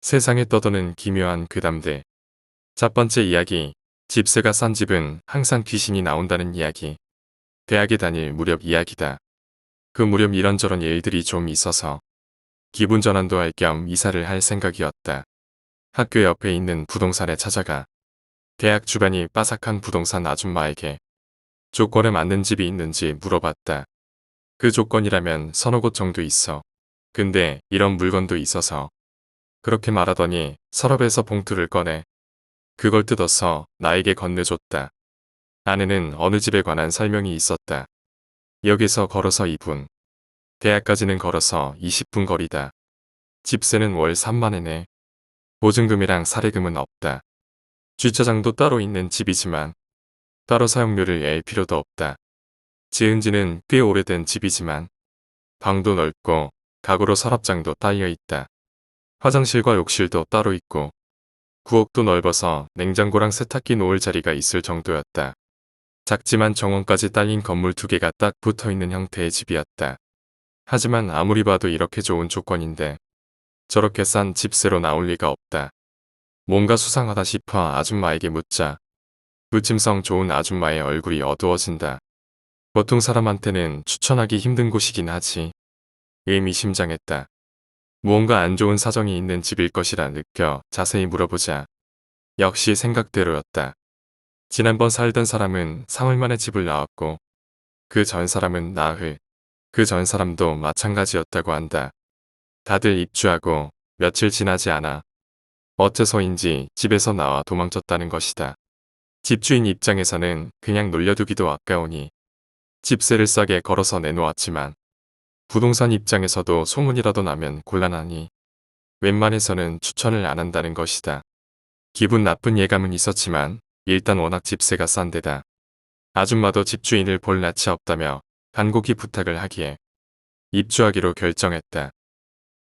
세상에 떠도는 기묘한 괴담들. 첫 번째 이야기. 집세가 싼 집은 항상 귀신이 나온다는 이야기. 대학에 다닐 무렵 이야기다. 그 무렵 이런저런 일들이 좀 있어서 기분 전환도 할 겸 이사를 할 생각이었다. 학교 옆에 있는 부동산에 찾아가 대학 주변이 빠삭한 부동산 아줌마에게 조건에 맞는 집이 있는지 물어봤다. 그 조건이라면 서너 곳 정도 있어. 근데 이런 물건도 있어서. 그렇게 말하더니 서랍에서 봉투를 꺼내 그걸 뜯어서 나에게 건네줬다. 안에는 어느 집에 관한 설명이 있었다. 역에서 걸어서 2분. 대학까지는 걸어서 20분 거리다. 집세는 월 3만 원에 보증금이랑 사례금은 없다. 주차장도 따로 있는 집이지만 따로 사용료를 낼 필요도 없다. 지은 지는 꽤 오래된 집이지만 방도 넓고 가구로 서랍장도 딸려 있다. 화장실과 욕실도 따로 있고 부엌도 넓어서 냉장고랑 세탁기 놓을 자리가 있을 정도였다. 작지만 정원까지 딸린 건물 2개가 딱 붙어있는 형태의 집이었다. 하지만 아무리 봐도 이렇게 좋은 조건인데 저렇게 싼 집세로 나올 리가 없다. 뭔가 수상하다 싶어 아줌마에게 묻자 무침성 좋은 아줌마의 얼굴이 어두워진다. 보통 사람한테는 추천하기 힘든 곳이긴 하지. 의미심장했다. 무언가 안 좋은 사정이 있는 집일 것이라 느껴 자세히 물어보자. 역시 생각대로였다. 지난번 살던 사람은 사흘 만에 집을 나왔고 그 전 사람은 나흘, 그 전 사람도 마찬가지였다고 한다. 다들 입주하고 며칠 지나지 않아 어째서인지 집에서 나와 도망쳤다는 것이다. 집주인 입장에서는 그냥 놀려두기도 아까우니 집세를 싸게 걸어서 내놓았지만 부동산 입장에서도 소문이라도 나면 곤란하니 웬만해서는 추천을 안 한다는 것이다. 기분 나쁜 예감은 있었지만 일단 워낙 집세가 싼 데다 아줌마도 집주인을 볼 낯이 없다며 간곡히 부탁을 하기에 입주하기로 결정했다.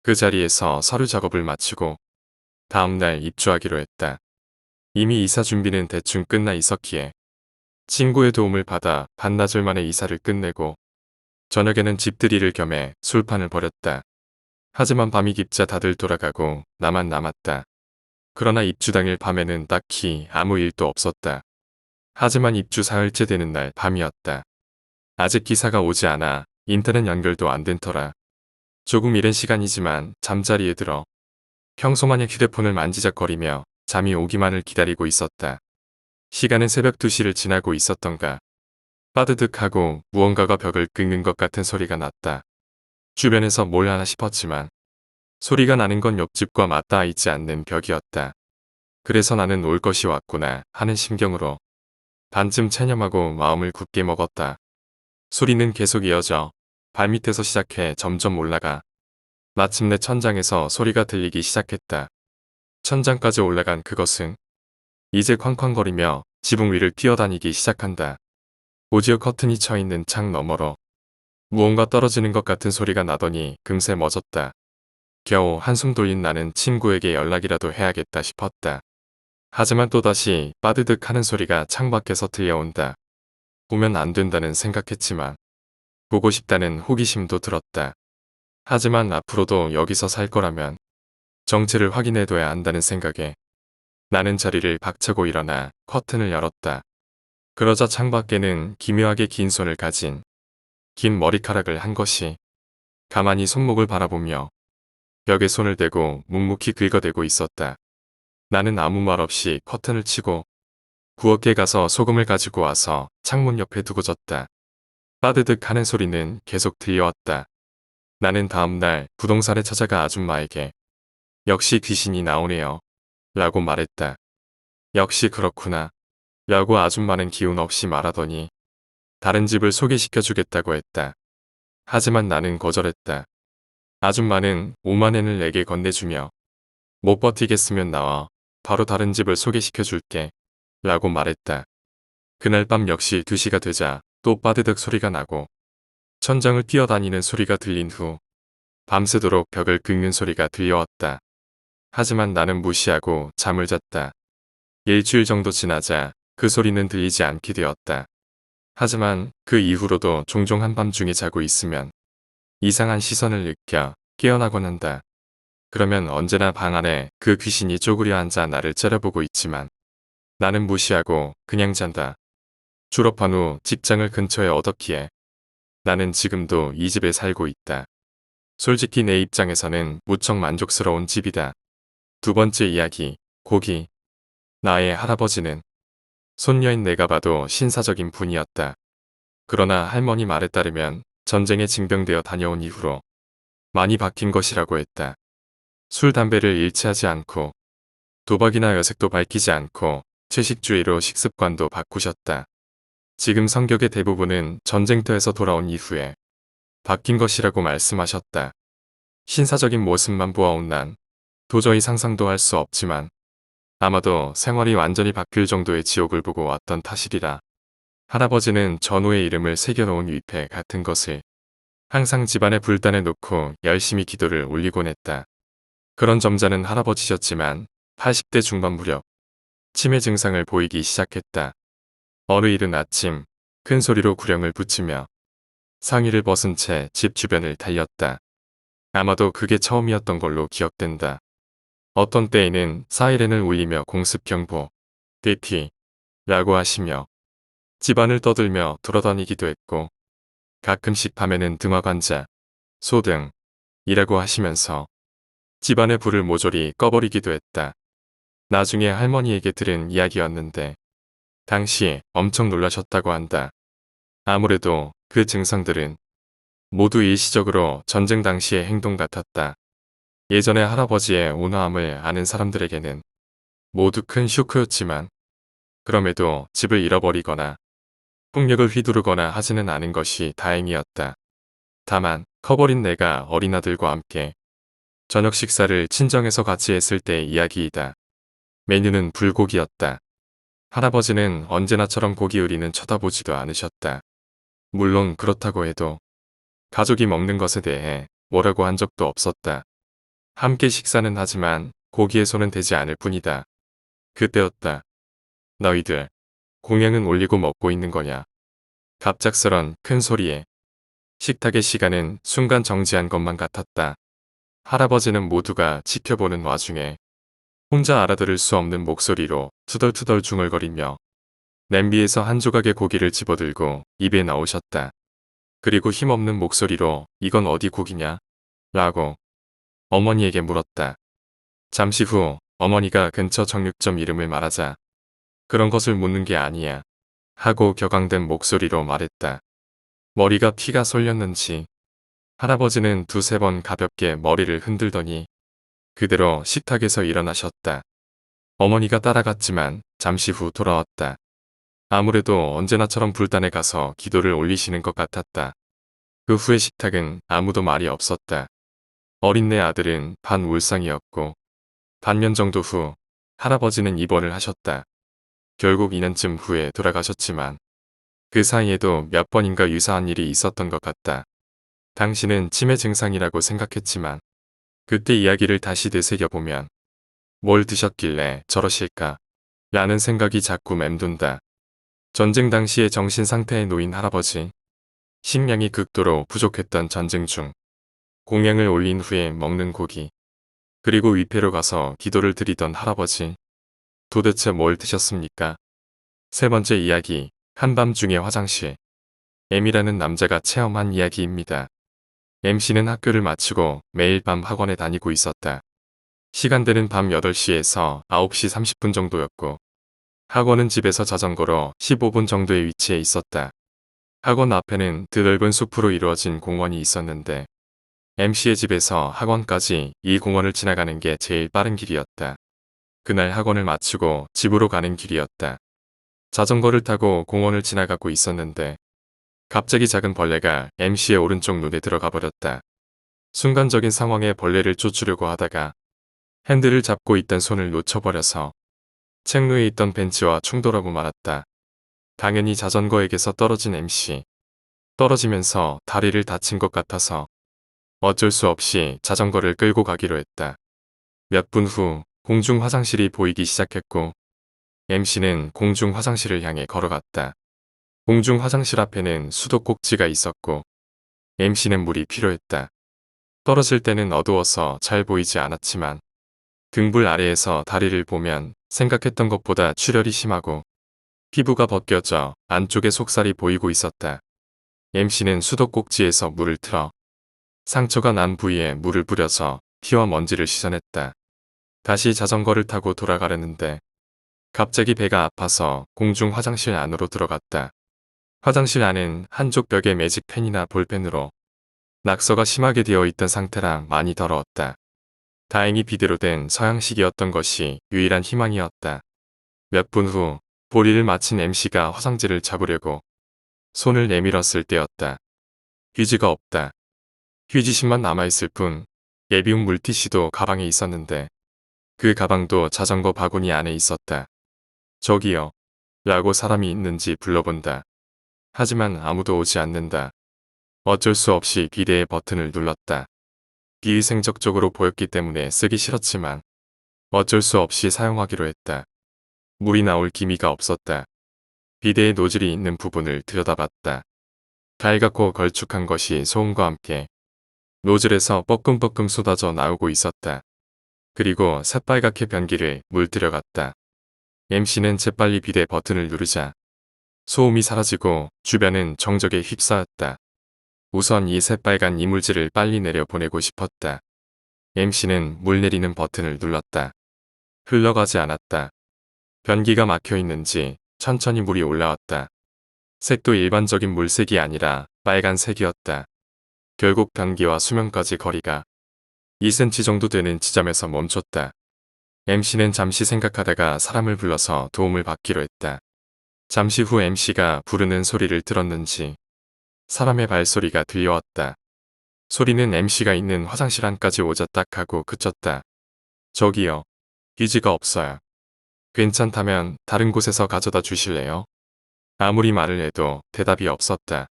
그 자리에서 서류 작업을 마치고 다음날 입주하기로 했다. 이미 이사 준비는 대충 끝나 있었기에 친구의 도움을 받아 반나절 만에 이사를 끝내고 저녁에는 집들이를 겸해 술판을 벌였다. 하지만 밤이 깊자 다들 돌아가고 나만 남았다. 그러나 입주 당일 밤에는 딱히 아무 일도 없었다. 하지만 입주 사흘째 되는 날 밤이었다. 아직 기사가 오지 않아 인터넷 연결도 안 된 터라 조금 이른 시간이지만 잠자리에 들어 평소마냥 휴대폰을 만지작거리며 잠이 오기만을 기다리고 있었다. 시간은 새벽 2시를 지나고 있었던가. 빠드득하고 무언가가 벽을 긁는 것 같은 소리가 났다. 주변에서 뭘 하나 싶었지만 소리가 나는 건 옆집과 맞닿아 있지 않는 벽이었다. 그래서 나는 올 것이 왔구나 하는 심경으로 반쯤 체념하고 마음을 굳게 먹었다. 소리는 계속 이어져 발밑에서 시작해 점점 올라가 마침내 천장에서 소리가 들리기 시작했다. 천장까지 올라간 그것은 이제 쾅쾅거리며 지붕 위를 뛰어다니기 시작한다. 오디오 커튼이 쳐있는 창 너머로 무언가 떨어지는 것 같은 소리가 나더니 금세 멎었다. 겨우 한숨 돌린 나는 친구에게 연락이라도 해야겠다 싶었다. 하지만 또다시 빠드득 하는 소리가 창밖에서 들려온다. 보면 안 된다는 생각했지만 보고 싶다는 호기심도 들었다. 하지만 앞으로도 여기서 살 거라면 정체를 확인해둬야 한다는 생각에 나는 자리를 박차고 일어나 커튼을 열었다. 그러자 창밖에는 기묘하게 긴 손을 가진 긴 머리카락을 한 것이 가만히 손목을 바라보며 벽에 손을 대고 묵묵히 긁어대고 있었다. 나는 아무 말 없이 커튼을 치고 부엌에 가서 소금을 가지고 와서 창문 옆에 두고 졌다. 빠드득 하는 소리는 계속 들려왔다. 나는 다음날 부동산에 찾아가 아줌마에게 역시 귀신이 나오네요 라고 말했다. 역시 그렇구나 라고 아줌마는 기운 없이 말하더니 다른 집을 소개시켜 주겠다고 했다. 하지만 나는 거절했다. 아줌마는 5만 엔을 내게 건네주며 못 버티겠으면 나와 바로 다른 집을 소개시켜 줄게 라고 말했다. 그날 밤 역시 2시가 되자 또 빠드득 소리가 나고 천장을 뛰어다니는 소리가 들린 후 밤새도록 벽을 긁는 소리가 들려왔다. 하지만 나는 무시하고 잠을 잤다. 일주일 정도 지나자 그 소리는 들리지 않게 되었다. 하지만 그 이후로도 종종 한밤중에 자고 있으면 이상한 시선을 느껴 깨어나곤 한다. 그러면 언제나 방 안에 그 귀신이 쪼그려 앉아 나를 째려보고 있지만 나는 무시하고 그냥 잔다. 졸업한 후 직장을 근처에 얻었기에 나는 지금도 이 집에 살고 있다. 솔직히 내 입장에서는 무척 만족스러운 집이다. 두 번째 이야기, 고기. 나의 할아버지는 손녀인 내가 봐도 신사적인 분이었다. 그러나 할머니 말에 따르면 전쟁에 징병되어 다녀온 이후로 많이 바뀐 것이라고 했다. 술, 담배를 일치하지 않고 도박이나 여색도 밝히지 않고 채식주의로 식습관도 바꾸셨다. 지금 성격의 대부분은 전쟁터에서 돌아온 이후에 바뀐 것이라고 말씀하셨다. 신사적인 모습만 보아온 난 도저히 상상도 할 수 없지만 아마도 생활이 완전히 바뀔 정도의 지옥을 보고 왔던 탓이리라. 할아버지는 전후의 이름을 새겨놓은 위패 같은 것을 항상 집안에 불단에 놓고 열심히 기도를 올리곤 했다. 그런 점잖은 할아버지셨지만 80대 중반 무렵 치매 증상을 보이기 시작했다. 어느 이른 아침 큰 소리로 구령을 붙이며 상의를 벗은 채 집 주변을 달렸다. 아마도 그게 처음이었던 걸로 기억된다. 어떤 때에는 사이렌을 울리며 공습 경보, 대피 라고 하시며 집안을 떠들며 돌아다니기도 했고 가끔씩 밤에는 등화관자, 소등이라고 하시면서 집안의 불을 모조리 꺼버리기도 했다. 나중에 할머니에게 들은 이야기였는데 당시에 엄청 놀라셨다고 한다. 아무래도 그 증상들은 모두 일시적으로 전쟁 당시의 행동 같았다. 예전에 할아버지의 온화함을 아는 사람들에게는 모두 큰 쇼크였지만 그럼에도 집을 잃어버리거나 폭력을 휘두르거나 하지는 않은 것이 다행이었다. 다만 커버린 내가 어린 아들과 함께 저녁 식사를 친정에서 같이 했을 때의 이야기이다. 메뉴는 불고기였다. 할아버지는 언제나처럼 고기 요리는 쳐다보지도 않으셨다. 물론 그렇다고 해도 가족이 먹는 것에 대해 뭐라고 한 적도 없었다. 함께 식사는 하지만 고기에 손은 대지 않을 뿐이다. 그때였다. 너희들 공양은 올리고 먹고 있는 거냐. 갑작스런 큰 소리에 식탁의 시간은 순간 정지한 것만 같았다. 할아버지는 모두가 지켜보는 와중에 혼자 알아들을 수 없는 목소리로 투덜투덜 중얼거리며 냄비에서 한 조각의 고기를 집어들고 입에 넣으셨다. 그리고 힘없는 목소리로 이건 어디 고기냐? 라고 어머니에게 물었다. 잠시 후 어머니가 근처 정육점 이름을 말하자 그런 것을 묻는 게 아니야 하고 격앙된 목소리로 말했다. 머리가 피가 쏠렸는지 할아버지는 두세 번 가볍게 머리를 흔들더니 그대로 식탁에서 일어나셨다. 어머니가 따라갔지만 잠시 후 돌아왔다. 아무래도 언제나처럼 불단에 가서 기도를 올리시는 것 같았다. 그 후에 식탁은 아무도 말이 없었다. 어린 내 아들은 반울상이었고 반년 정도 후 할아버지는 입원을 하셨다. 결국 2년쯤 후에 돌아가셨지만 그 사이에도 몇 번인가 유사한 일이 있었던 것 같다. 당신은 치매 증상이라고 생각했지만 그때 이야기를 다시 되새겨보면 뭘 드셨길래 저러실까? 라는 생각이 자꾸 맴돈다. 전쟁 당시의 정신 상태에 놓인 할아버지. 식량이 극도로 부족했던 전쟁 중 공양을 올린 후에 먹는 고기. 그리고 위패로 가서 기도를 드리던 할아버지. 도대체 뭘 드셨습니까? 세 번째 이야기, 한밤중에 화장실. M이라는 남자가 체험한 이야기입니다. MC는 학교를 마치고 매일 밤 학원에 다니고 있었다. 시간대는 밤 8시에서 9시 30분 정도였고 학원은 집에서 자전거로 15분 정도의 위치에 있었다. 학원 앞에는 드넓은 숲으로 이루어진 공원이 있었는데 MC의 집에서 학원까지 이 공원을 지나가는 게 제일 빠른 길이었다. 그날 학원을 마치고 집으로 가는 길이었다. 자전거를 타고 공원을 지나가고 있었는데 갑자기 작은 벌레가 MC의 오른쪽 눈에 들어가 버렸다. 순간적인 상황에 벌레를 쫓으려고 하다가 핸들을 잡고 있던 손을 놓쳐버려서 책로에 있던 벤치와 충돌하고 말았다. 당연히 자전거에게서 떨어진 MC. 떨어지면서 다리를 다친 것 같아서 어쩔 수 없이 자전거를 끌고 가기로 했다. 몇 분 후 공중 화장실이 보이기 시작했고 MC는 공중 화장실을 향해 걸어갔다. 공중 화장실 앞에는 수도꼭지가 있었고 MC는 물이 필요했다. 떨어질 때는 어두워서 잘 보이지 않았지만 등불 아래에서 다리를 보면 생각했던 것보다 출혈이 심하고 피부가 벗겨져 안쪽에 속살이 보이고 있었다. MC는 수도꼭지에서 물을 틀어 상처가 난 부위에 물을 뿌려서 피와 먼지를 씻어냈다. 다시 자전거를 타고 돌아가려는데 갑자기 배가 아파서 공중 화장실 안으로 들어갔다. 화장실 안은 한쪽 벽에 매직 펜이나 볼펜으로 낙서가 심하게 되어 있던 상태라 많이 더러웠다. 다행히 비데로 된 서양식이었던 것이 유일한 희망이었다. 몇 분 후 볼일을 마친 MC가 화장지를 잡으려고 손을 내밀었을 때였다. 휴지가 없다. 휴지심만 남아있을 뿐 예비용 물티슈도 가방에 있었는데 그 가방도 자전거 바구니 안에 있었다. 저기요. 라고 사람이 있는지 불러본다. 하지만 아무도 오지 않는다. 어쩔 수 없이 비데의 버튼을 눌렀다. 비위생적적으로 보였기 때문에 쓰기 싫었지만 어쩔 수 없이 사용하기로 했다. 물이 나올 기미가 없었다. 비데의 노즐이 있는 부분을 들여다봤다. 갈갛고 걸쭉한 것이 소음과 함께 노즐에서 뻐끔뻐끔 쏟아져 나오고 있었다. 그리고 새빨갛게 변기를 물들여갔다. MC는 재빨리 비데 버튼을 누르자 소음이 사라지고 주변은 정적에 휩싸였다. 우선 이 새빨간 이물질을 빨리 내려보내고 싶었다. MC는 물 내리는 버튼을 눌렀다. 흘러가지 않았다. 변기가 막혀 있는지 천천히 물이 올라왔다. 색도 일반적인 물색이 아니라 빨간색이었다. 결국 변기와 수면까지 거리가 2cm 정도 되는 지점에서 멈췄다. MC는 잠시 생각하다가 사람을 불러서 도움을 받기로 했다. 잠시 후 MC가 부르는 소리를 들었는지 사람의 발소리가 들려왔다. 소리는 MC가 있는 화장실 안까지 오자딱 하고 그쳤다. 저기요. 휴지가 없어요. 괜찮다면 다른 곳에서 가져다 주실래요? 아무리 말을 해도 대답이 없었다.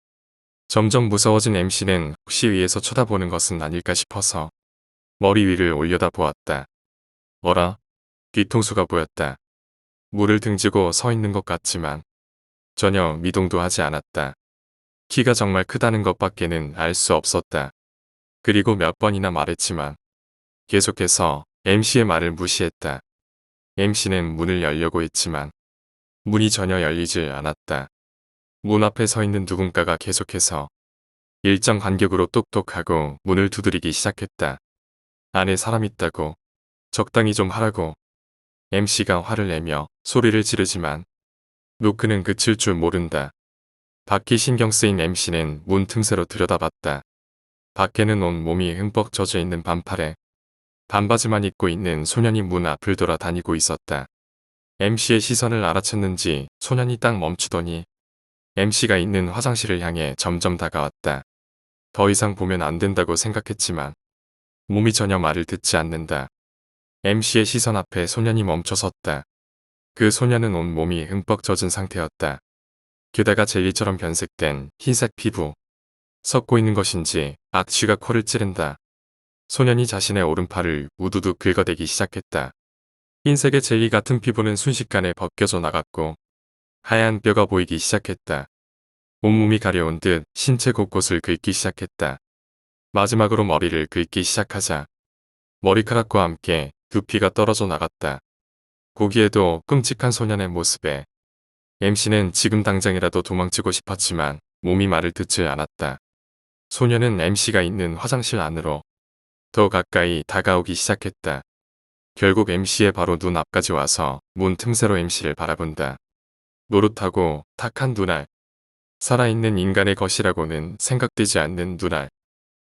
점점 무서워진 MC는 혹시 위에서 쳐다보는 것은 아닐까 싶어서 머리 위를 올려다 보았다. 어라? 뒤통수가 보였다. 물을 등지고 서 있는 것 같지만 전혀 미동도 하지 않았다. 키가 정말 크다는 것밖에는 알 수 없었다. 그리고 몇 번이나 말했지만 계속해서 MC의 말을 무시했다. MC는 문을 열려고 했지만 문이 전혀 열리질 않았다. 문 앞에 서 있는 누군가가 계속해서 일정 간격으로 똑똑하고 문을 두드리기 시작했다. 안에 사람 있다고. 적당히 좀 하라고. MC가 화를 내며 소리를 지르지만 노크는 그칠 줄 모른다. 밖이 신경 쓰인 MC는 문 틈새로 들여다봤다. 밖에는 온 몸이 흠뻑 젖어 있는 반팔에 반바지만 입고 있는 소년이 문 앞을 돌아다니고 있었다. MC의 시선을 알아챘는지 소년이 딱 멈추더니 MC가 있는 화장실을 향해 점점 다가왔다. 더 이상 보면 안 된다고 생각했지만 몸이 전혀 말을 듣지 않는다. MC의 시선 앞에 소년이 멈춰섰다. 그 소년은 온 몸이 흠뻑 젖은 상태였다. 게다가 젤리처럼 변색된 흰색 피부. 섞고 있는 것인지 악취가 코를 찌른다. 소년이 자신의 오른팔을 우두두 긁어대기 시작했다. 흰색의 젤리 같은 피부는 순식간에 벗겨져 나갔고 하얀 뼈가 보이기 시작했다. 온몸이 가려운 듯 신체 곳곳을 긁기 시작했다. 마지막으로 머리를 긁기 시작하자 머리카락과 함께 두피가 떨어져 나갔다. 보기에도 끔찍한 소년의 모습에 MC는 지금 당장이라도 도망치고 싶었지만 몸이 말을 듣지 않았다. 소년은 MC가 있는 화장실 안으로 더 가까이 다가오기 시작했다. 결국 MC의 바로 눈 앞까지 와서 문 틈새로 MC를 바라본다. 노릇하고 탁한 눈알. 살아있는 인간의 것이라고는 생각되지 않는 눈알.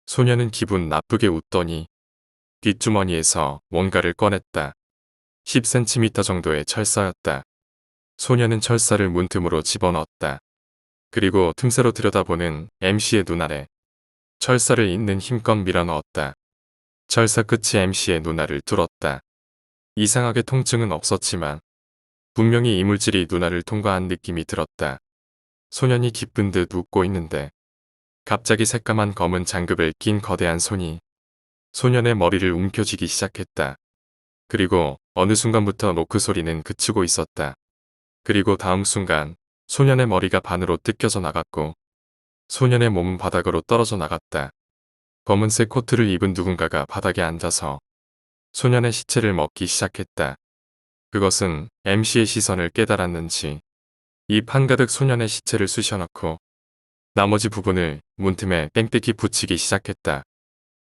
소년은 기분 나쁘게 웃더니 뒷주머니에서 뭔가를 꺼냈다. 10cm 정도의 철사였다. 소년은 철사를 문틈으로 집어넣었다. 그리고 틈새로 들여다보는 MC의 눈알에 철사를 있는 힘껏 밀어넣었다. 철사 끝이 MC의 눈알을 뚫었다. 이상하게 통증은 없었지만 분명히 이물질이 눈알을 통과한 느낌이 들었다. 소년이 기쁜 듯 웃고 있는데 갑자기 새까만 검은 장갑을 낀 거대한 손이 소년의 머리를 움켜쥐기 시작했다. 그리고 어느 순간부터 노크 소리는 그치고 있었다. 그리고 다음 순간 소년의 머리가 반으로 뜯겨져 나갔고 소년의 몸은 바닥으로 떨어져 나갔다. 검은색 코트를 입은 누군가가 바닥에 앉아서 소년의 시체를 먹기 시작했다. 그것은 MC의 시선을 깨달았는지 입 한가득 소년의 시체를 쑤셔넣고 나머지 부분을 문틈에 뺑뺑이 붙이기 시작했다.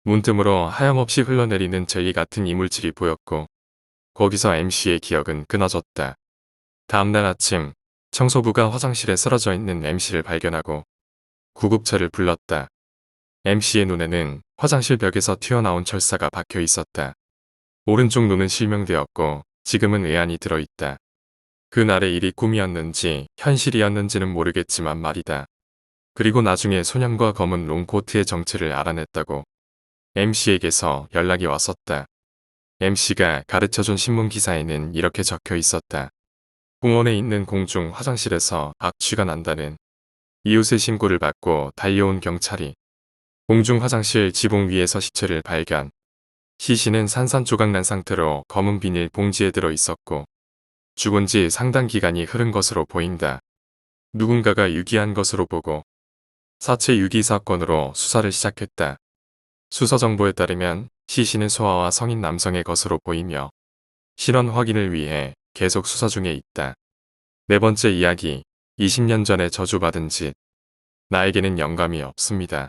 문틈으로 하염없이 흘러내리는 젤리 같은 이물질이 보였고 거기서 MC의 기억은 끊어졌다. 다음날 아침 청소부가 화장실에 쓰러져 있는 MC를 발견하고 구급차를 불렀다. MC의 눈에는 화장실 벽에서 튀어나온 철사가 박혀 있었다. 오른쪽 눈은 실명되었고 지금은 의안이 들어있다. 그날의 일이 꿈이었는지 현실이었는지는 모르겠지만 말이다. 그리고 나중에 소년과 검은 롱코트의 정체를 알아냈다고 MC에게서 연락이 왔었다. MC가 가르쳐준 신문기사에는 이렇게 적혀 있었다. 공원에 있는 공중 화장실에서 악취가 난다는 이웃의 신고를 받고 달려온 경찰이 공중 화장실 지붕 위에서 시체를 발견. 시신은 산산조각 난 상태로 검은 비닐 봉지에 들어 있었고 죽은 지 상당 기간이 흐른 것으로 보인다. 누군가가 유기한 것으로 보고 사체 유기 사건으로 수사를 시작했다. 수사 정보에 따르면 시신은 소아와 성인 남성의 것으로 보이며 신원 확인을 위해 계속 수사 중에 있다. 네 번째 이야기, 20년 전에 저주받은 짓. 나에게는 영감이 없습니다.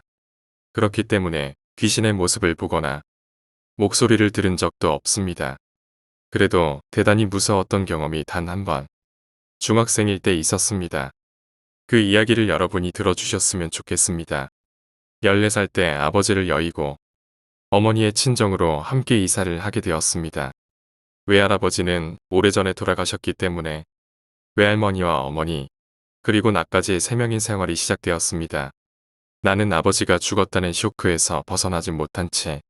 그렇기 때문에 귀신의 모습을 보거나 목소리를 들은 적도 없습니다. 그래도 대단히 무서웠던 경험이 단 한 번. 중학생일 때 있었습니다. 그 이야기를 여러분이 들어주셨으면 좋겠습니다. 14살 때 아버지를 여의고 어머니의 친정으로 함께 이사를 하게 되었습니다. 외할아버지는 오래전에 돌아가셨기 때문에 외할머니와 어머니, 그리고 나까지 3명인 생활이 시작되었습니다. 나는 아버지가 죽었다는 쇼크에서 벗어나지 못한 채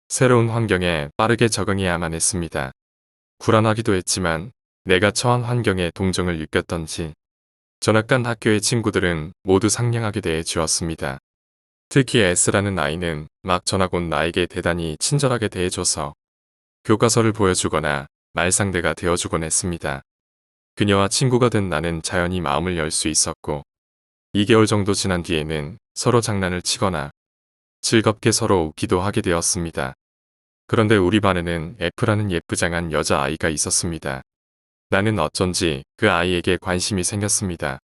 새로운 환경에 빠르게 적응해야만 했습니다. 불안하기도 했지만 내가 처한 환경에 동정을 느꼈던지 전학간 학교의 친구들은 모두 상냥하게 대해주었습니다. 특히 S라는 아이는 막 전학 온 나에게 대단히 친절하게 대해줘서 교과서를 보여주거나 말상대가 되어주곤 했습니다. 그녀와 친구가 된 나는 자연히 마음을 열 수 있었고 2개월 정도 지난 뒤에는 서로 장난을 치거나 즐겁게 서로 웃기도 하게 되었습니다. 그런데 우리 반에는 F라는 예쁘장한 여자아이가 있었습니다. 나는 어쩐지 그 아이에게 관심이 생겼습니다.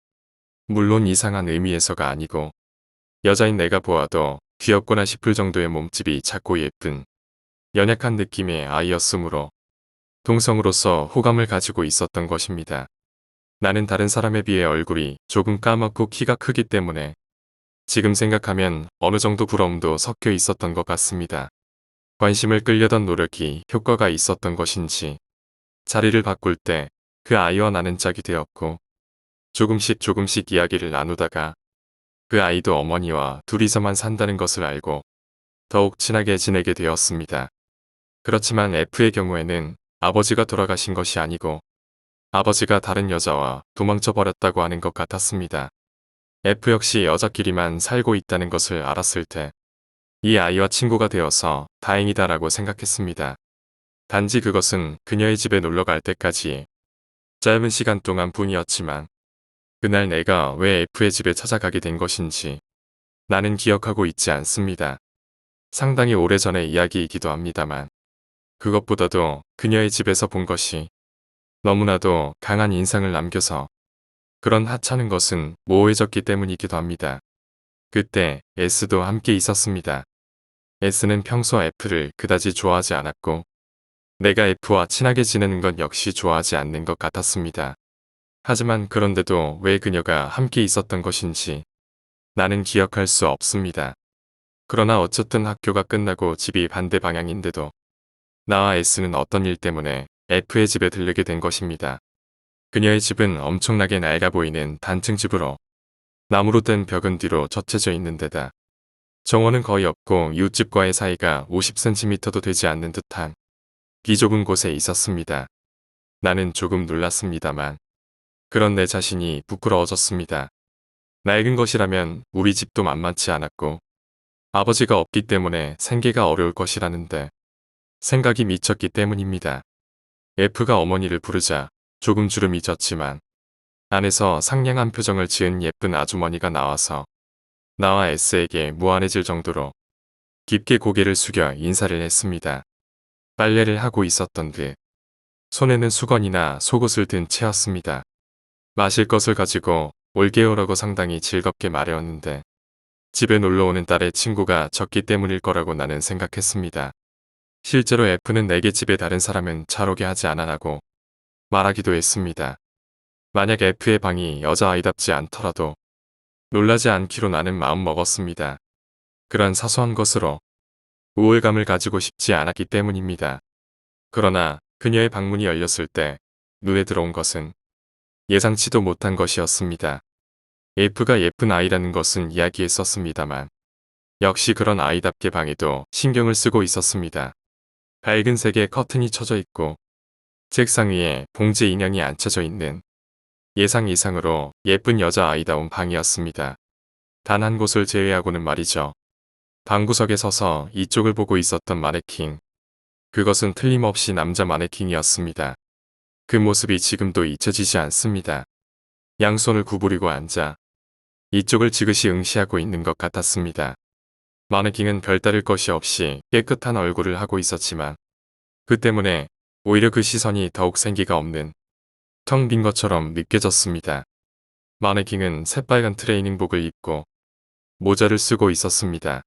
물론 이상한 의미에서가 아니고 여자인 내가 보아도 귀엽거나 싶을 정도의 몸집이 작고 예쁜 연약한 느낌의 아이였으므로 동성으로서 호감을 가지고 있었던 것입니다. 나는 다른 사람에 비해 얼굴이 조금 까맣고 키가 크기 때문에 지금 생각하면 어느 정도 부러움도 섞여 있었던 것 같습니다. 관심을 끌려던 노력이 효과가 있었던 것인지 자리를 바꿀 때 그 아이와 나는 짝이 되었고 조금씩 이야기를 나누다가 그 아이도 어머니와 둘이서만 산다는 것을 알고 더욱 친하게 지내게 되었습니다. 그렇지만 F의 경우에는 아버지가 돌아가신 것이 아니고 아버지가 다른 여자와 도망쳐 버렸다고 하는 것 같았습니다. F 역시 여자끼리만 살고 있다는 것을 알았을 때 이 아이와 친구가 되어서 다행이다라고 생각했습니다. 단지 그것은 그녀의 집에 놀러 갈 때까지 짧은 시간 동안 뿐이었지만 그날 내가 왜 F의 집에 찾아가게 된 것인지 나는 기억하고 있지 않습니다. 상당히 오래전의 이야기이기도 합니다만 그것보다도 그녀의 집에서 본 것이 너무나도 강한 인상을 남겨서 그런 하찮은 것은 모호해졌기 때문이기도 합니다. 그때 S도 함께 있었습니다. S는 평소 F를 그다지 좋아하지 않았고 내가 F와 친하게 지내는 건 역시 좋아하지 않는 것 같았습니다. 하지만 그런데도 왜 그녀가 함께 있었던 것인지 나는 기억할 수 없습니다. 그러나 어쨌든 학교가 끝나고 집이 반대 방향인데도 나와 S는 어떤 일 때문에 F의 집에 들르게 된 것입니다. 그녀의 집은 엄청나게 낡아 보이는 단층 집으로 나무로 된 벽은 뒤로 젖혀져 있는 데다 정원은 거의 없고 이웃집과의 사이가 50cm도 되지 않는 듯한 비좁은 곳에 있었습니다. 나는 조금 놀랐습니다만 그런 내 자신이 부끄러워졌습니다. 낡은 것이라면 우리 집도 만만치 않았고 아버지가 없기 때문에 생계가 어려울 것이라는데 생각이 미쳤기 때문입니다. F가 어머니를 부르자 조금 주름이 졌지만 안에서 상냥한 표정을 지은 예쁜 아주머니가 나와서 나와 S에게 무안해질 정도로 깊게 고개를 숙여 인사를 했습니다. 빨래를 하고 있었던 듯 손에는 수건이나 속옷을 든 채였습니다. 마실 것을 가지고 올게요라고 상당히 즐겁게 말해왔는데 집에 놀러오는 딸의 친구가 적기 때문일 거라고 나는 생각했습니다. 실제로 F는 내게 집에 다른 사람은 잘 오게 하지 않아라고 말하기도 했습니다. 만약 F의 방이 여자아이답지 않더라도 놀라지 않기로 나는 마음 먹었습니다. 그런 사소한 것으로 우월감을 가지고 싶지 않았기 때문입니다. 그러나 그녀의 방문이 열렸을 때 눈에 들어온 것은 예상치도 못한 것이었습니다. F가 예쁜 아이라는 것은 이야기했었습니다만 역시 그런 아이답게 방에도 신경을 쓰고 있었습니다. 밝은 색의 커튼이 쳐져 있고 책상 위에 봉제 인형이 앉혀져 있는 예상 이상으로 예쁜 여자아이다운 방이었습니다. 단 한 곳을 제외하고는 말이죠. 방구석에 서서 이쪽을 보고 있었던 마네킹. 그것은 틀림없이 남자 마네킹이었습니다. 그 모습이 지금도 잊혀지지 않습니다. 양손을 구부리고 앉아 이쪽을 지그시 응시하고 있는 것 같았습니다. 마네킹은 별다를 것이 없이 깨끗한 얼굴을 하고 있었지만 그 때문에 오히려 그 시선이 더욱 생기가 없는 텅 빈 것처럼 느껴졌습니다. 마네킹은 새빨간 트레이닝복을 입고 모자를 쓰고 있었습니다.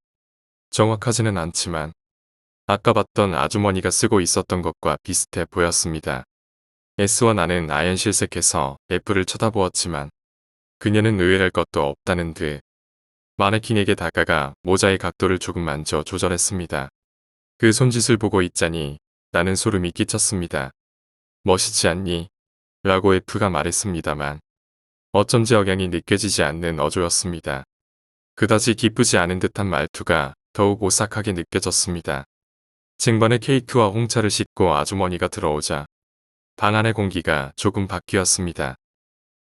정확하지는 않지만 아까 봤던 아주머니가 쓰고 있었던 것과 비슷해 보였습니다. S와 나는 아연실색해서 F를 쳐다보았지만 그녀는 의외할 것도 없다는 듯 마네킹에게 다가가 모자의 각도를 조금 만져 조절했습니다. 그 손짓을 보고 있자니 나는 소름이 끼쳤습니다. 멋있지 않니? 라고 F가 말했습니다만 어쩐지 억양이 느껴지지 않는 어조였습니다. 그다지 기쁘지 않은 듯한 말투가 더욱 오싹하게 느껴졌습니다. 쟁반에 케이크와 홍차를 싣고 아주머니가 들어오자 방 안의 공기가 조금 바뀌었습니다.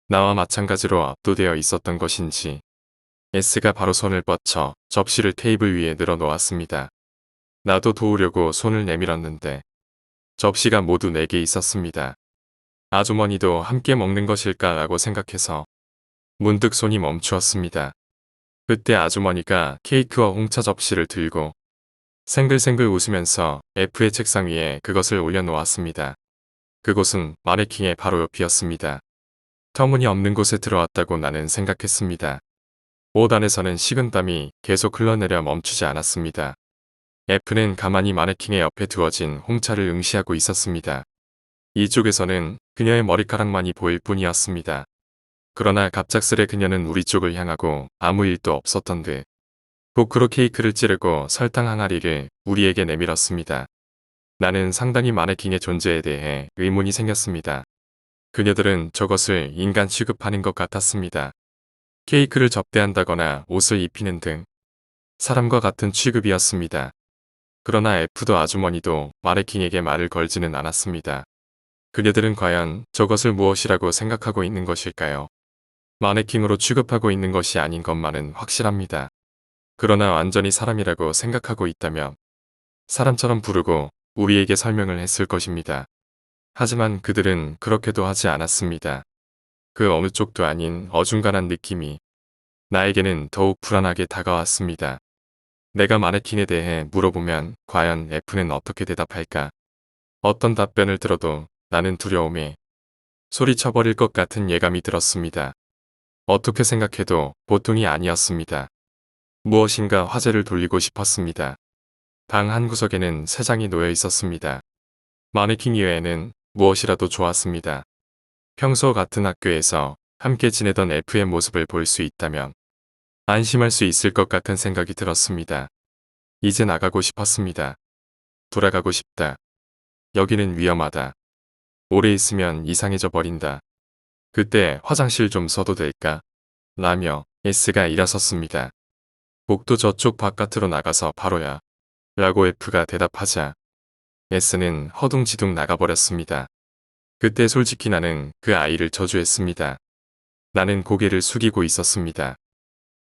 나와 마찬가지로 압도되어 있었던 것인지 S가 바로 손을 뻗쳐 접시를 테이블 위에 늘어놓았습니다. 나도 도우려고 손을 내밀었는데 접시가 모두 4개 있었습니다. 아주머니도 함께 먹는 것일까라고 생각해서 문득 손이 멈추었습니다. 그때 아주머니가 케이크와 홍차 접시를 들고 생글생글 웃으면서 F의 책상 위에 그것을 올려놓았습니다. 그곳은 마네킹의 바로 옆이었습니다. 터무니없는 곳에 들어왔다고 나는 생각했습니다. 옷 안에서는 식은땀이 계속 흘러내려 멈추지 않았습니다. F는 가만히 마네킹의 옆에 두어진 홍차를 응시하고 있었습니다. 이쪽에서는 그녀의 머리카락만이 보일 뿐이었습니다. 그러나 갑작스레 그녀는 우리 쪽을 향하고 아무 일도 없었던 듯 포크로 케이크를 찌르고 설탕 항아리를 우리에게 내밀었습니다. 나는 상당히 마네킹의 존재에 대해 의문이 생겼습니다. 그녀들은 저것을 인간 취급하는 것 같았습니다. 케이크를 접대한다거나 옷을 입히는 등 사람과 같은 취급이었습니다. 그러나 F도 아주머니도 마네킹에게 말을 걸지는 않았습니다. 그녀들은 과연 저것을 무엇이라고 생각하고 있는 것일까요? 마네킹으로 취급하고 있는 것이 아닌 것만은 확실합니다. 그러나 완전히 사람이라고 생각하고 있다면 사람처럼 부르고 우리에게 설명을 했을 것입니다. 하지만 그들은 그렇게도 하지 않았습니다. 그 어느 쪽도 아닌 어중간한 느낌이 나에게는 더욱 불안하게 다가왔습니다. 내가 마네킹에 대해 물어보면 과연 F는 어떻게 대답할까? 어떤 답변을 들어도 나는 두려움에 소리쳐버릴 것 같은 예감이 들었습니다. 어떻게 생각해도 보통이 아니었습니다. 무엇인가 화제를 돌리고 싶었습니다. 방 한 구석에는 3장이 놓여 있었습니다. 마네킹 이외에는 무엇이라도 좋았습니다. 평소 같은 학교에서 함께 지내던 F의 모습을 볼 수 있다면 안심할 수 있을 것 같은 생각이 들었습니다. 이제 나가고 싶었습니다. 돌아가고 싶다. 여기는 위험하다. 오래 있으면 이상해져 버린다. 그때 화장실 좀 써도 될까? 라며 S가 일어섰습니다. 복도 저쪽 바깥으로 나가서 바로야. 라고 F가 대답하자 S는 허둥지둥 나가버렸습니다. 그때 솔직히 나는 그 아이를 저주했습니다. 나는 고개를 숙이고 있었습니다.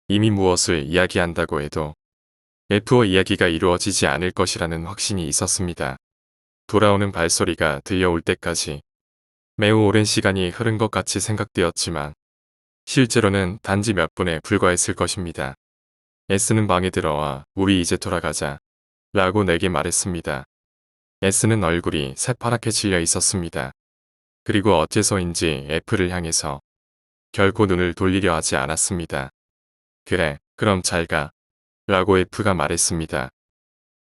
이미 무엇을 이야기한다고 해도 F와 이야기가 이루어지지 않을 것이라는 확신이 있었습니다. 돌아오는 발소리가 들려올 때까지 매우 오랜 시간이 흐른 것 같이 생각되었지만 실제로는 단지 몇 분에 불과했을 것입니다. S는 방에 들어와 우리 이제 돌아가자 라고 내게 말했습니다. S는 얼굴이 새파랗게 질려 있었습니다. 그리고 어째서인지 F를 향해서 결코 눈을 돌리려 하지 않았습니다. 그래, 그럼 잘 가. 라고 F가 말했습니다.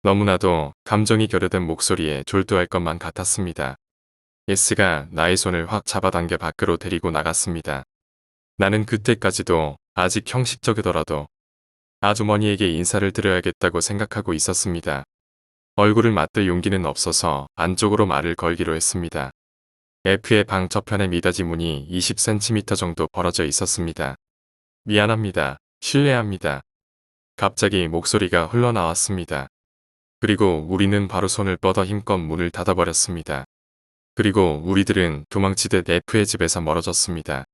너무나도 감정이 결여된 목소리에 졸도할 것만 같았습니다. S가 나의 손을 확 잡아당겨 밖으로 데리고 나갔습니다. 나는 그때까지도 아직 형식적이더라도 아주머니에게 인사를 드려야겠다고 생각하고 있었습니다. 얼굴을 맞들 용기는 없어서 안쪽으로 말을 걸기로 했습니다. F의 방 저편에 미닫이 문이 20cm 정도 벌어져 있었습니다. 미안합니다. 실례합니다. 갑자기 목소리가 흘러나왔습니다. 그리고 우리는 바로 손을 뻗어 힘껏 문을 닫아버렸습니다. 그리고 우리들은 도망치듯 F의 집에서 멀어졌습니다.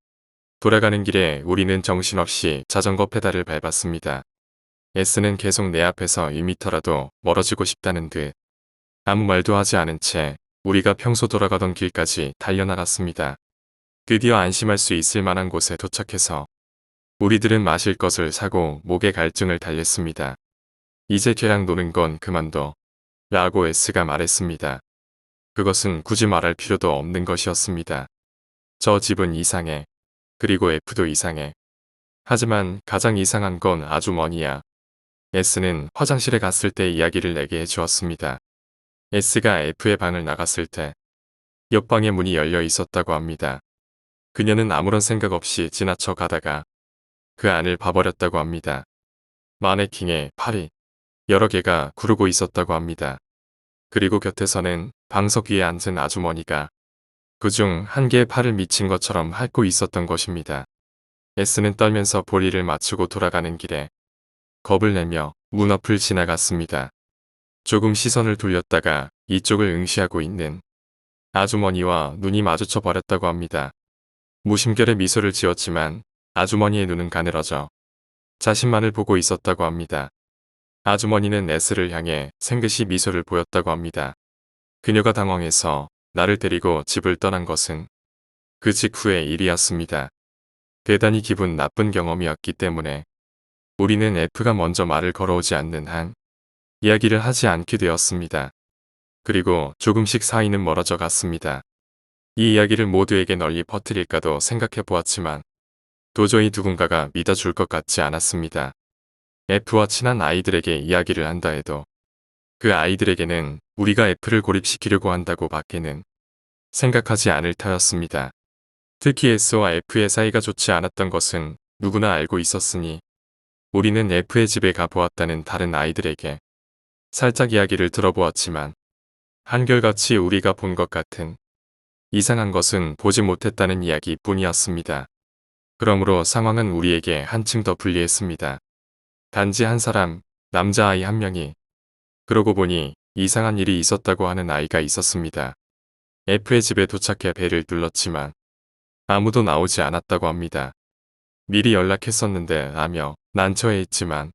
돌아가는 길에 우리는 정신없이 자전거 페달을 밟았습니다. S는 계속 내 앞에서 1m라도 멀어지고 싶다는 듯 아무 말도 하지 않은 채 우리가 평소 돌아가던 길까지 달려나갔습니다. 드디어 안심할 수 있을 만한 곳에 도착해서 우리들은 마실 것을 사고 목에 갈증을 달랬습니다. 이제 걔랑 노는 건 그만둬. 라고 S가 말했습니다. 그것은 굳이 말할 필요도 없는 것이었습니다. 저 집은 이상해. 그리고 F도 이상해. 하지만 가장 이상한 건 아주머니야. S는 화장실에 갔을 때 이야기를 내게 해주었습니다. S가 F의 방을 나갔을 때 옆방의 문이 열려 있었다고 합니다. 그녀는 아무런 생각 없이 지나쳐 가다가 그 안을 봐버렸다고 합니다. 마네킹에 팔이 여러 개가 구르고 있었다고 합니다. 그리고 곁에서는 방석 위에 앉은 아주머니가 그중 한 개의 팔을 미친 것처럼 핥고 있었던 것입니다. S는 떨면서 볼일을 마치고 돌아가는 길에 겁을 내며 문 앞을 지나갔습니다. 조금 시선을 돌렸다가 이쪽을 응시하고 있는 아주머니와 눈이 마주쳐 버렸다고 합니다. 무심결에 미소를 지었지만 아주머니의 눈은 가늘어져 자신만을 보고 있었다고 합니다. 아주머니는 S를 향해 생긋이 미소를 보였다고 합니다. 그녀가 당황해서 나를 데리고 집을 떠난 것은 그 직후의 일이었습니다. 대단히 기분 나쁜 경험이었기 때문에 우리는 F가 먼저 말을 걸어오지 않는 한 이야기를 하지 않게 되었습니다. 그리고 조금씩 사이는 멀어져 갔습니다. 이 이야기를 모두에게 널리 퍼뜨릴까도 생각해 보았지만 도저히 누군가가 믿어줄 것 같지 않았습니다. F와 친한 아이들에게 이야기를 한다 해도 그 아이들에게는 우리가 F를 고립시키려고 한다고 밖에는 생각하지 않을 터였습니다. 특히 S와 F의 사이가 좋지 않았던 것은 누구나 알고 있었으니 우리는 F의 집에 가보았다는 다른 아이들에게 살짝 이야기를 들어보았지만 한결같이 우리가 본 것 같은 이상한 것은 보지 못했다는 이야기뿐이었습니다. 그러므로 상황은 우리에게 한층 더 불리했습니다. 단지 한 사람, 남자아이 한 명이 그러고 보니 이상한 일이 있었다고 하는 아이가 있었습니다. F의 집에 도착해 벨을 눌렀지만 아무도 나오지 않았다고 합니다. 미리 연락했었는데 라며 난처해 있지만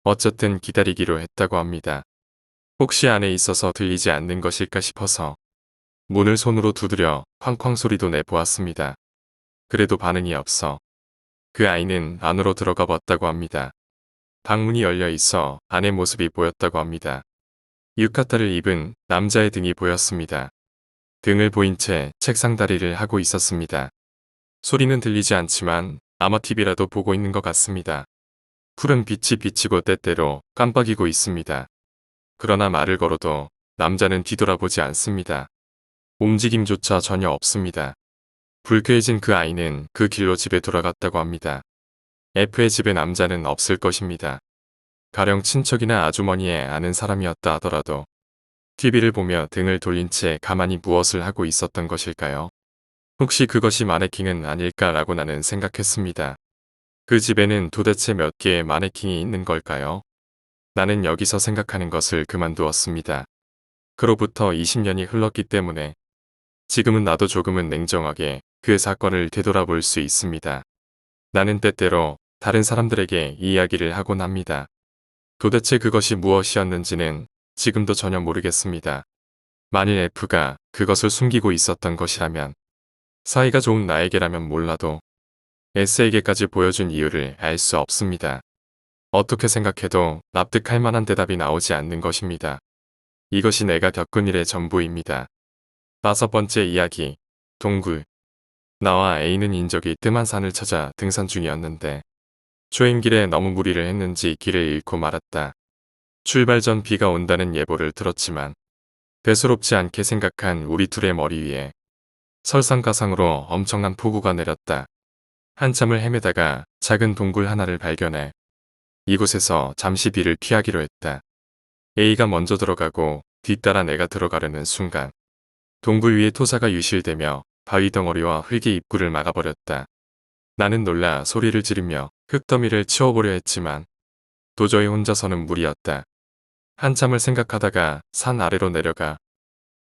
어쨌든 기다리기로 했다고 합니다. 혹시 안에 있어서 들리지 않는 것일까 싶어서 문을 손으로 두드려 쾅쾅 소리도 내보았습니다. 그래도 반응이 없어 그 아이는 안으로 들어가 봤다고 합니다. 방문이 열려 있어 안의 모습이 보였다고 합니다. 유카타를 입은 남자의 등이 보였습니다. 등을 보인 채 책상 다리를 하고 있었습니다. 소리는 들리지 않지만 아마 TV라도 보고 있는 것 같습니다. 푸른 빛이 비치고 때때로 깜빡이고 있습니다. 그러나 말을 걸어도 남자는 뒤돌아보지 않습니다. 움직임조차 전혀 없습니다. 불쾌해진 그 아이는 그 길로 집에 돌아갔다고 합니다. F의 집에 남자는 없을 것입니다. 가령 친척이나 아주머니의 아는 사람이었다 하더라도 TV를 보며 등을 돌린 채 가만히 무엇을 하고 있었던 것일까요? 혹시 그것이 마네킹은 아닐까라고 나는 생각했습니다. 그 집에는 도대체 몇 개의 마네킹이 있는 걸까요? 나는 여기서 생각하는 것을 그만두었습니다. 그로부터 20년이 흘렀기 때문에 지금은 나도 조금은 냉정하게 그 사건을 되돌아볼 수 있습니다. 나는 때때로 다른 사람들에게 이야기를 하곤 합니다. 도대체 그것이 무엇이었는지는 지금도 전혀 모르겠습니다. 만일 F가 그것을 숨기고 있었던 것이라면 사이가 좋은 나에게라면 몰라도 S에게까지 보여준 이유를 알 수 없습니다. 어떻게 생각해도 납득할 만한 대답이 나오지 않는 것입니다. 이것이 내가 겪은 일의 전부입니다. 5번째 이야기. 동굴. 나와 A는 인적이 뜸한 산을 찾아 등산 중이었는데 초행길에 너무 무리를 했는지 길을 잃고 말았다. 출발 전 비가 온다는 예보를 들었지만 대수롭지 않게 생각한 우리 둘의 머리 위에 설상가상으로 엄청난 폭우가 내렸다. 한참을 헤매다가 작은 동굴 하나를 발견해 이곳에서 잠시 비를 피하기로 했다. A가 먼저 들어가고 뒤따라 내가 들어가려는 순간 동굴 위에 토사가 유실되며 바위 덩어리와 흙의 입구를 막아버렸다. 나는 놀라 소리를 지르며 흙더미를 치워보려 했지만 도저히 혼자서는 무리였다. 한참을 생각하다가 산 아래로 내려가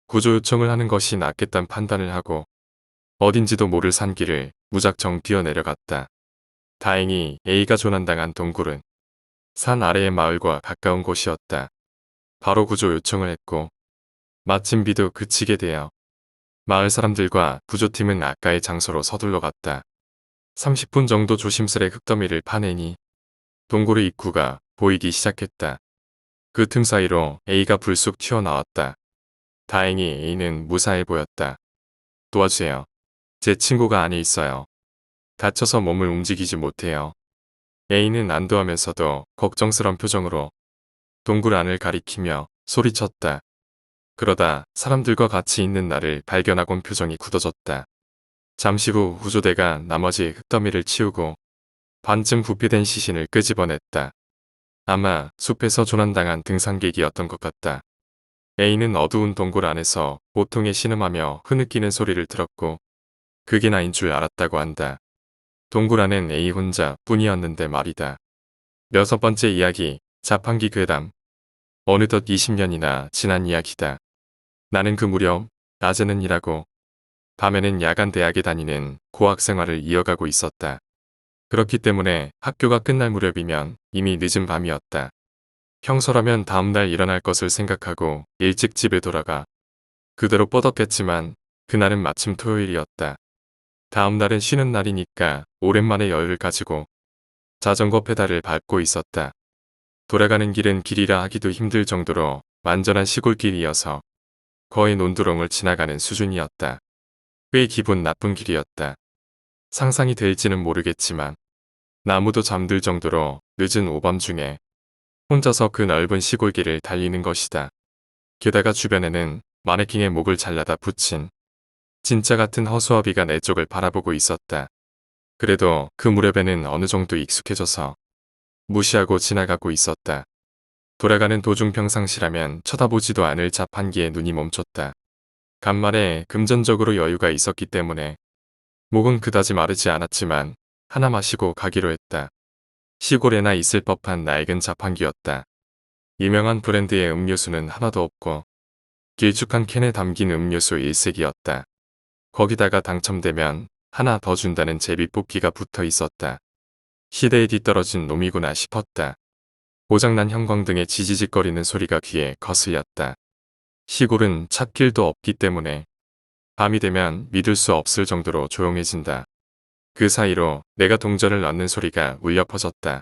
구조 요청을 하는 것이 낫겠다는 판단을 하고 어딘지도 모를 산길을 무작정 뛰어내려갔다. 다행히 A가 조난당한 동굴은 산 아래의 마을과 가까운 곳이었다. 바로 구조 요청을 했고 마침 비도 그치게 되어 마을 사람들과 구조팀은 아까의 장소로 서둘러 갔다. 30분 정도 조심스레 흙더미를 파내니 동굴의 입구가 보이기 시작했다. 그 틈 사이로 A가 불쑥 튀어나왔다. 다행히 A는 무사해 보였다. 도와주세요. 제 친구가 안에 있어요. 다쳐서 몸을 움직이지 못해요. A는 안도하면서도 걱정스런 표정으로 동굴 안을 가리키며 소리쳤다. 그러다 사람들과 같이 있는 나를 발견하곤 표정이 굳어졌다. 잠시 후 구조대가 나머지 흙더미를 치우고 반쯤 부패된 시신을 끄집어냈다. 아마 숲에서 조난당한 등산객이었던 것 같다. A는 어두운 동굴 안에서 고통에 신음하며 흐느끼는 소리를 들었고 그게 나인 줄 알았다고 한다. 동굴 안엔 A 혼자 뿐이었는데 말이다. 6번째 이야기. 자판기 괴담. 어느덧 20년이나 지난 이야기다. 나는 그 무렵 낮에는 일하고 밤에는 야간 대학에 다니는 고학 생활을 이어가고 있었다. 그렇기 때문에 학교가 끝날 무렵이면 이미 늦은 밤이었다. 평소라면 다음날 일어날 것을 생각하고 일찍 집에 돌아가 그대로 뻗었겠지만 그날은 마침 토요일이었다. 다음날은 쉬는 날이니까 오랜만에 여유를 가지고 자전거 페달을 밟고 있었다. 돌아가는 길은 길이라 하기도 힘들 정도로 완전한 시골길이어서 거의 논두렁을 지나가는 수준이었다. 꽤 기분 나쁜 길이었다. 상상이 될지는 모르겠지만 나무도 잠들 정도로 늦은 오밤중에 혼자서 그 넓은 시골길을 달리는 것이다. 게다가 주변에는 마네킹의 목을 잘라다 붙인 진짜 같은 허수아비가 내 쪽을 바라보고 있었다. 그래도 그 무렵에는 어느 정도 익숙해져서 무시하고 지나가고 있었다. 돌아가는 도중 평상시라면 쳐다보지도 않을 자판기에 눈이 멈췄다. 간만에 금전적으로 여유가 있었기 때문에 목은 그다지 마르지 않았지만 하나 마시고 가기로 했다. 시골에나 있을 법한 낡은 자판기였다. 유명한 브랜드의 음료수는 하나도 없고 길쭉한 캔에 담긴 음료수 1색이었다. 거기다가 당첨되면 하나 더 준다는 제비뽑기가 붙어 있었다. 시대에 뒤떨어진 놈이구나 싶었다. 고장난 형광등의 지지직거리는 소리가 귀에 거슬렸다. 시골은 찻길도 없기 때문에 밤이 되면 믿을 수 없을 정도로 조용해진다. 그 사이로 내가 동전을 넣는 소리가 울려 퍼졌다.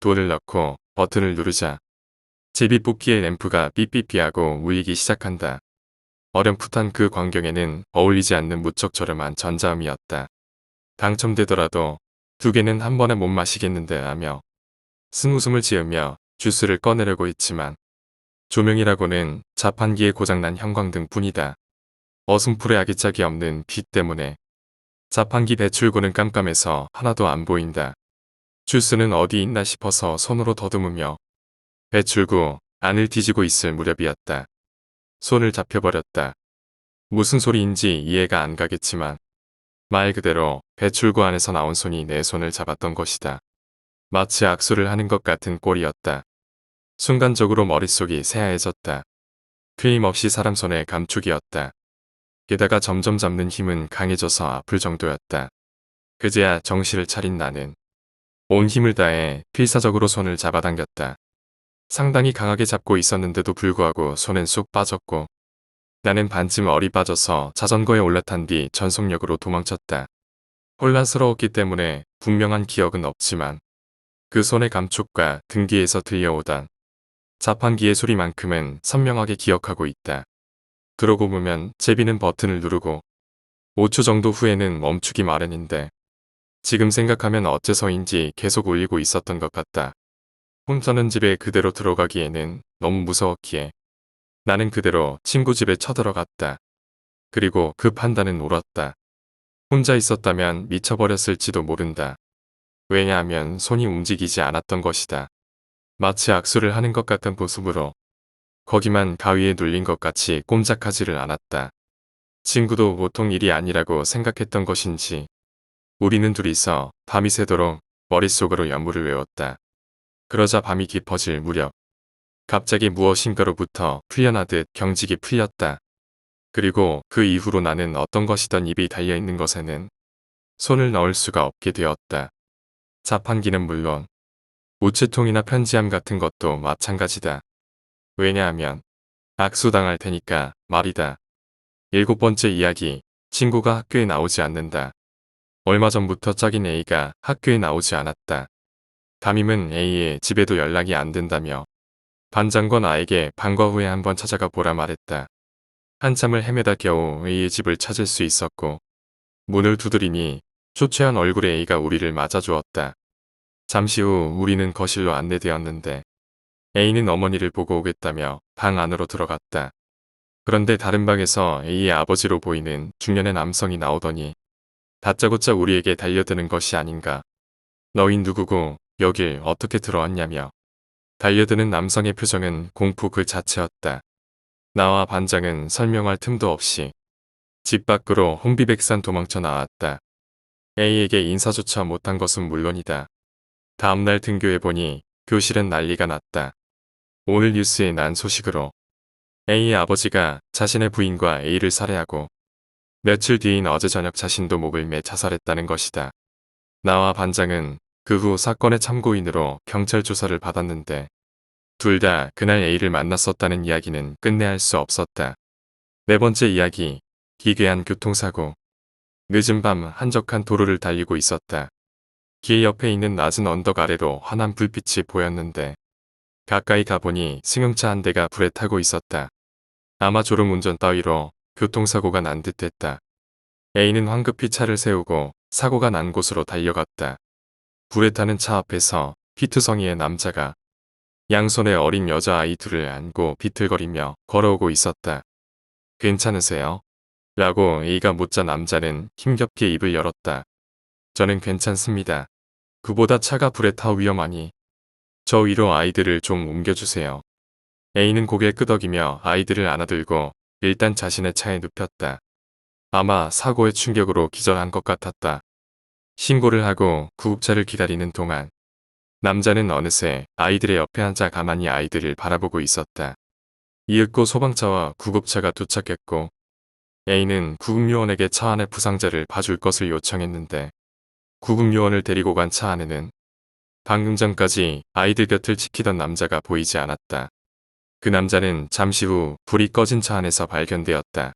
돈을 넣고 버튼을 누르자 제비뽑기의 램프가 삐삐삐하고 울리기 시작한다. 어렴풋한 그 광경에는 어울리지 않는 무척 저렴한 전자음이었다. 당첨되더라도 2개는 한 번에 못 마시겠는데 하며 쓴웃음을 지으며 주스를 꺼내려고 했지만 조명이라고는 자판기에 고장난 형광등 뿐이다. 어슴풀에 아기짝이 없는 빛 때문에 자판기 배출구는 깜깜해서 하나도 안 보인다. 주스는 어디 있나 싶어서 손으로 더듬으며 배출구 안을 뒤지고 있을 무렵이었다. 손을 잡혀버렸다. 무슨 소리인지 이해가 안 가겠지만 말 그대로 배출구 안에서 나온 손이 내 손을 잡았던 것이다. 마치 악수를 하는 것 같은 꼴이었다. 순간적으로 머릿속이 새하얘졌다. 끊임없이 사람 손의 감촉이었다. 게다가 점점 잡는 힘은 강해져서 아플 정도였다. 그제야 정신을 차린 나는 온 힘을 다해 필사적으로 손을 잡아당겼다. 상당히 강하게 잡고 있었는데도 불구하고 손은 쑥 빠졌고 나는 반쯤 얼이 빠져서 자전거에 올라탄 뒤 전속력으로 도망쳤다. 혼란스러웠기 때문에 분명한 기억은 없지만 그 손의 감촉과 등기에서 들려오던 자판기의 소리만큼은 선명하게 기억하고 있다. 그러고 보면 제비는 버튼을 누르고 5초 정도 후에는 멈추기 마련인데 지금 생각하면 어째서인지 계속 울리고 있었던 것 같다. 혼자는 집에 그대로 들어가기에는 너무 무서웠기에 나는 그대로 친구 집에 쳐들어갔다. 그리고 그 판단은 옳았다. 혼자 있었다면 미쳐버렸을지도 모른다. 왜냐하면 손이 움직이지 않았던 것이다. 마치 악수를 하는 것 같은 모습으로 거기만 가위에 눌린 것 같이 꼼짝하지를 않았다. 친구도 보통 일이 아니라고 생각했던 것인지 우리는 둘이서 밤이 새도록 머릿속으로 연물을 외웠다. 그러자 밤이 깊어질 무렵 갑자기 무엇인가로부터 풀려나듯 경직이 풀렸다. 그리고 그 이후로 나는 어떤 것이든 입이 달려있는 것에는 손을 넣을 수가 없게 되었다. 자판기는 물론 우체통이나 편지함 같은 것도 마찬가지다. 왜냐하면 악수당할 테니까 말이다. 7번째 이야기. 친구가 학교에 나오지 않는다. 얼마 전부터 짝인 A가 학교에 나오지 않았다. 담임은 A의 집에도 연락이 안 된다며 반장과 나에게 방과 후에 한번 찾아가 보라 말했다. 한참을 헤매다 겨우 A의 집을 찾을 수 있었고 문을 두드리니 초췌한 얼굴의 A가 우리를 맞아주었다. 잠시 후 우리는 거실로 안내되었는데 A는 어머니를 보고 오겠다며 방 안으로 들어갔다. 그런데 다른 방에서 A의 아버지로 보이는 중년의 남성이 나오더니 다짜고짜 우리에게 달려드는 것이 아닌가. 너희 누구고 여길 어떻게 들어왔냐며. 달려드는 남성의 표정은 공포 그 자체였다. 나와 반장은 설명할 틈도 없이 집 밖으로 혼비백산 도망쳐 나왔다. A에게 인사조차 못한 것은 물론이다. 다음날 등교해보니 교실은 난리가 났다. 오늘 뉴스에 난 소식으로 A의 아버지가 자신의 부인과 A를 살해하고 며칠 뒤인 어제 저녁 자신도 목을 매 자살했다는 것이다. 나와 반장은 그 후 사건의 참고인으로 경찰 조사를 받았는데 둘 다 그날 A를 만났었다는 이야기는 끝내할 수 없었다. 4번째 이야기. 기괴한 교통사고. 늦은 밤 한적한 도로를 달리고 있었다. 길 옆에 있는 낮은 언덕 아래로 환한 불빛이 보였는데 가까이 가보니 승용차 한 대가 불에 타고 있었다. 아마 졸음운전 따위로 교통사고가 난 듯했다. A는 황급히 차를 세우고 사고가 난 곳으로 달려갔다. 불에 타는 차 앞에서 피투성이의 남자가 양손에 어린 여자아이 둘을 안고 비틀거리며 걸어오고 있었다. 괜찮으세요? 라고 A가 묻자 남자는 힘겹게 입을 열었다. 저는 괜찮습니다. 그보다 차가 불에 타 위험하니 저 위로 아이들을 좀 옮겨주세요. A는 고개를 끄덕이며 아이들을 안아들고 일단 자신의 차에 눕혔다. 아마 사고의 충격으로 기절한 것 같았다. 신고를 하고 구급차를 기다리는 동안 남자는 어느새 아이들의 옆에 앉아 가만히 아이들을 바라보고 있었다. 이윽고 소방차와 구급차가 도착했고 A는 구급요원에게 차 안의 부상자를 봐줄 것을 요청했는데 구급요원을 데리고 간 차 안에는 방금 전까지 아이들 곁을 지키던 남자가 보이지 않았다. 그 남자는 잠시 후 불이 꺼진 차 안에서 발견되었다.